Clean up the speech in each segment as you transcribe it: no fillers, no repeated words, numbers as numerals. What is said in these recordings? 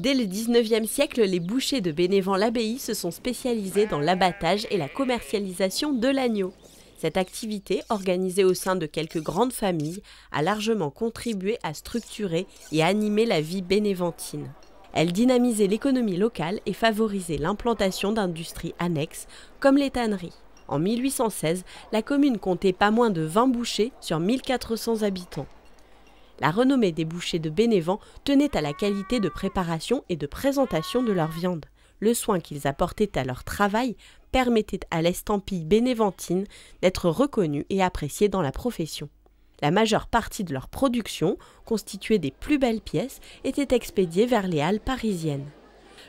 Dès le 19e siècle, les bouchers de Bénévent-l'Abbaye se sont spécialisés dans l'abattage et la commercialisation de l'agneau. Cette activité, organisée au sein de quelques grandes familles, a largement contribué à structurer et animer la vie bénéventine. Elle dynamisait l'économie locale et favorisait l'implantation d'industries annexes, comme les tanneries. En 1816, la commune comptait pas moins de 20 bouchers sur 1400 habitants. La renommée des bouchers de Bénévent tenait à la qualité de préparation et de présentation de leur viande. Le soin qu'ils apportaient à leur travail permettait à l'estampille bénéventine d'être reconnue et appréciée dans la profession. La majeure partie de leur production, constituée des plus belles pièces, était expédiée vers les halles parisiennes.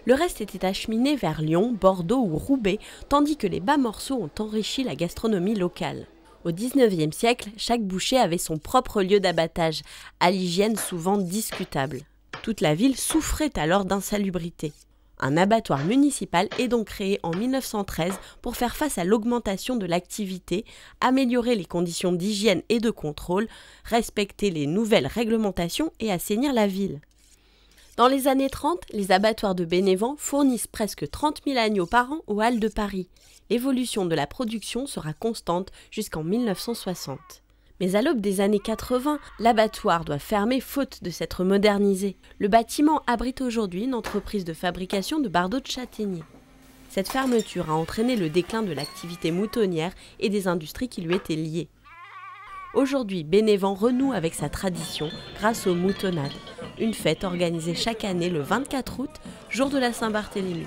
Le reste était acheminé vers Lyon, Bordeaux ou Roubaix, tandis que les bas morceaux ont enrichi la gastronomie locale. Au XIXe siècle, chaque boucher avait son propre lieu d'abattage, à l'hygiène souvent discutable. Toute la ville souffrait alors d'insalubrité. Un abattoir municipal est donc créé en 1913 pour faire face à l'augmentation de l'activité, améliorer les conditions d'hygiène et de contrôle, respecter les nouvelles réglementations et assainir la ville. Dans les années 30, les abattoirs de Bénévent fournissent presque 30 000 agneaux par an aux halles de Paris. L'évolution de la production sera constante jusqu'en 1960. Mais à l'aube des années 80, l'abattoir doit fermer faute de s'être modernisé. Le bâtiment abrite aujourd'hui une entreprise de fabrication de bardeaux de châtaignier. Cette fermeture a entraîné le déclin de l'activité moutonnière et des industries qui lui étaient liées. Aujourd'hui, Bénévent renoue avec sa tradition grâce aux moutonnades, une fête organisée chaque année le 24 août, jour de la Saint-Barthélemy.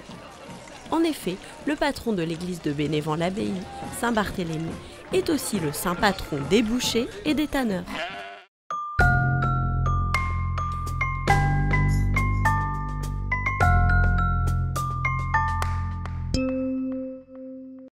En effet, le patron de l'église de Bénévent-l'Abbaye, Saint Barthélemy, est aussi le saint patron des bouchers et des tanneurs.